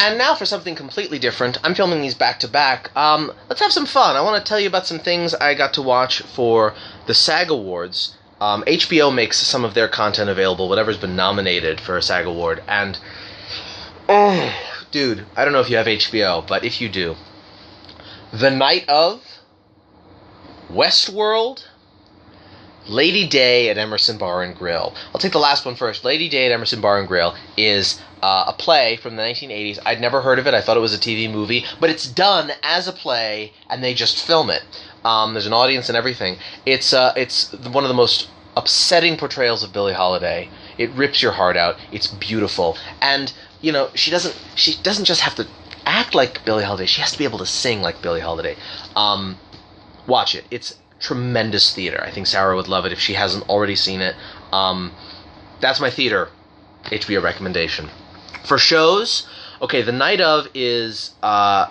And now for something completely different. I'm filming these back to back. Let's have some fun. I want to tell you about some things I got to watch for the SAG Awards. HBO makes some of their content available, whatever's been nominated for a SAG Award. And, oh, dude, I don't know if you have HBO, but if you do, The Night of, Westworld, Lady Day at Emerson Bar and Grill. I'll take the last one first. Lady Day at Emerson Bar and Grill is a play from the 1980s. I'd never heard of it. I thought it was a TV movie, but it's done as a play, and they just film it. There's an audience and everything. It's one of the most upsetting portrayals of Billie Holiday. It rips your heart out. It's beautiful, and you know she doesn't just have to act like Billie Holiday. She has to be able to sing like Billie Holiday. Watch it. It's tremendous theater. I think Sarah would love it if she hasn't already seen it. That's my theater HBO recommendation. For shows, okay, The Night of is Law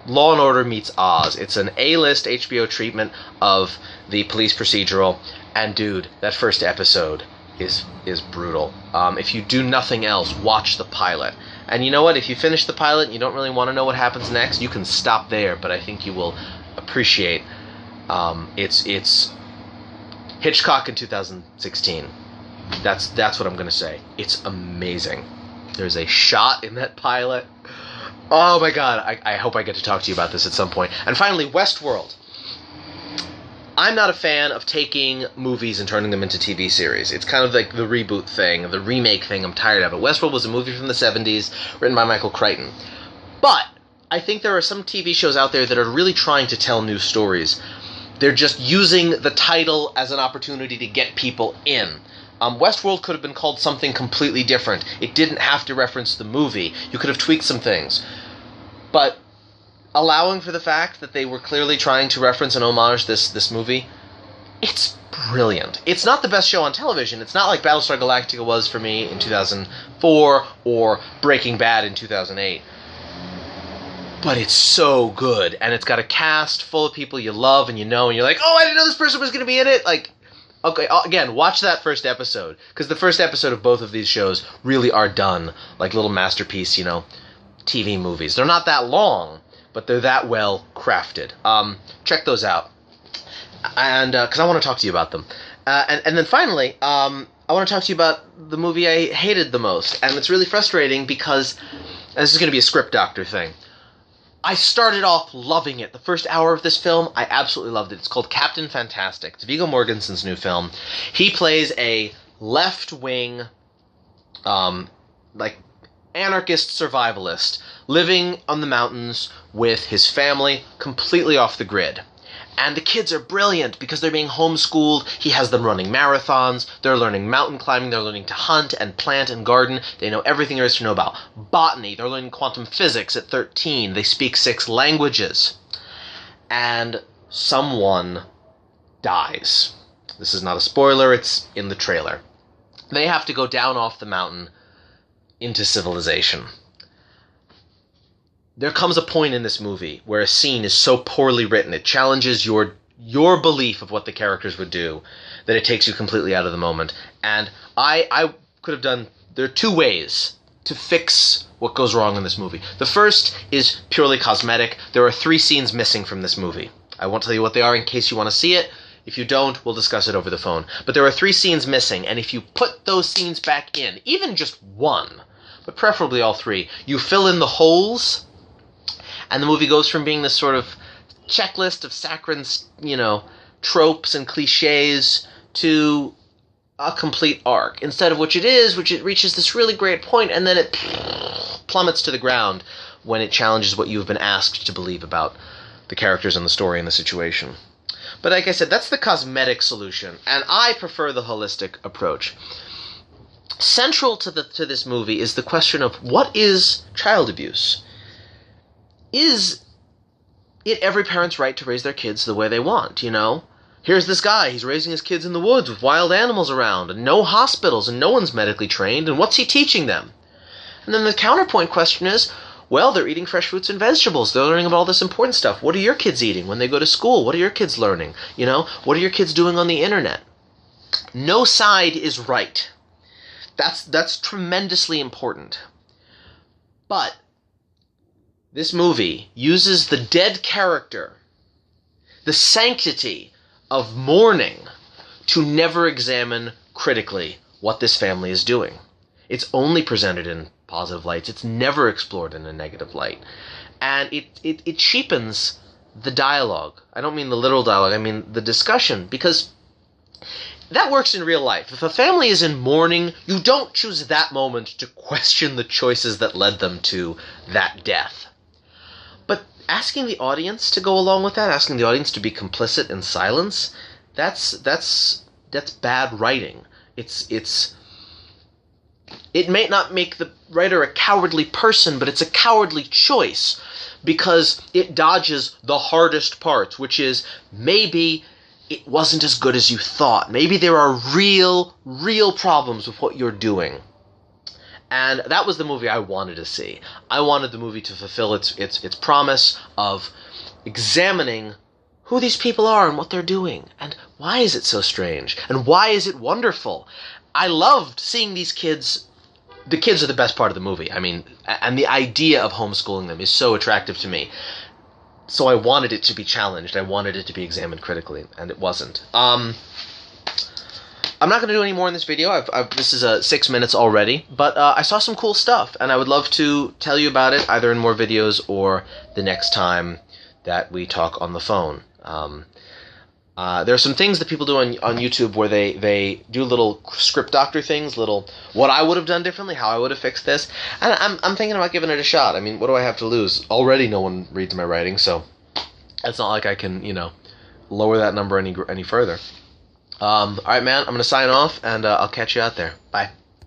and Order meets Oz. It's an A-list HBO treatment of the police procedural, and dude, that first episode is brutal. If you do nothing else, watch the pilot. And you know what? If you finish the pilot and you don't really want to know what happens next, you can stop there, but I think you will appreciate it's Hitchcock in 2016. That's what I'm gonna say. It's amazing. There's a shot in that pilot. Oh my god, I hope I get to talk to you about this at some point. And finally, Westworld. I'm not a fan of taking movies and turning them into TV series. It's kind of like the reboot thing, the remake thing. I'm tired of it. Westworld was a movie from the 70s, written by Michael Crichton. But I think there are some TV shows out there that are really trying to tell new stories. They're just using the title as an opportunity to get people in. Westworld could have been called something completely different. It didn't have to reference the movie. You could have tweaked some things. But allowing for the fact that they were clearly trying to reference and homage this movie, it's brilliant. It's not the best show on television. It's not like Battlestar Galactica was for me in 2004 or Breaking Bad in 2008. But it's so good, and it's got a cast full of people you love and you know, and you're like, oh, I didn't know this person was going to be in it. Like, okay, again, watch that first episode, because the first episode of both of these shows really are done like little masterpiece, TV movies. They're not that long, but they're that well crafted. Check those out, and because I want to talk to you about them. And then finally, I want to talk to you about the movie I hated the most, and it's really frustrating because this is going to be a script doctor thing. I started off loving it. The first hour of this film, I absolutely loved it. It's called Captain Fantastic. It's Viggo Mortensen's new film. He plays a left-wing, anarchist survivalist living on the mountains with his family, completely off the grid. And the kids are brilliant because they're being homeschooled. He has them running marathons. They're learning mountain climbing. They're learning to hunt and plant and garden. They know everything there is to know about botany. They're learning quantum physics at 13. They speak 6 languages. And someone dies. This is not a spoiler. It's in the trailer. They have to go down off the mountain into civilization. There comes a point in this movie where a scene is so poorly written, it challenges your belief of what the characters would do, that it takes you completely out of the moment. And I could have done... There are 2 ways to fix what goes wrong in this movie. The first is purely cosmetic. There are 3 scenes missing from this movie. I won't tell you what they are in case you want to see it. If you don't, we'll discuss it over the phone. But there are 3 scenes missing, and if you put those scenes back in, even just one, but preferably all 3, you fill in the holes... And the movie goes from being this sort of checklist of saccharine, tropes and cliches to a complete arc. Instead of which it reaches this really great point, and then it plummets to the ground when it challenges what you've been asked to believe about the characters and the story and the situation. But like I said, that's the cosmetic solution, and I prefer the holistic approach. Central to this movie is the question of what is child abuse? Is it every parent's right to raise their kids the way they want, Here's this guy, he's raising his kids in the woods with wild animals around, and no hospitals, and no one's medically trained, and what's he teaching them? And then the counterpoint question is, well, they're eating fresh fruits and vegetables, they're learning about all this important stuff. What are your kids eating when they go to school? What are your kids learning? What are your kids doing on the internet? No side is right. That's tremendously important. But this movie uses the dead character, the sanctity of mourning, to never examine critically what this family is doing. It's only presented in positive lights. It's never explored in a negative light. And it cheapens the dialogue. I don't mean the literal dialogue, I mean the discussion, because that works in real life. If a family is in mourning, you don't choose that moment to question the choices that led them to that death. But asking the audience to go along with that, asking the audience to be complicit in silence, that's bad writing. It may not make the writer a cowardly person, but it's a cowardly choice, because it dodges the hardest parts, which is maybe it wasn't as good as you thought. Maybe there are real problems with what you're doing. And that was the movie I wanted to see. I wanted the movie to fulfill its promise of examining who these people are and what they're doing, and why is it so strange, and why is it wonderful. I loved seeing these kids. The kids are the best part of the movie. I mean, and the idea of homeschooling them is so attractive to me. So I wanted it to be challenged. I wanted it to be examined critically, and it wasn't. I'm not going to do any more in this video. This is 6 minutes already, but I saw some cool stuff, and I would love to tell you about it either in more videos or the next time that we talk on the phone. There are some things that people do on YouTube where they do little script doctor things, what I would have done differently, how I would have fixed this, and I'm thinking about giving it a shot. I mean, what do I have to lose? Already no one reads my writing, so it's not like I can, lower that number any further. Alright, man, I'm going to sign off, and I'll catch you out there. Bye.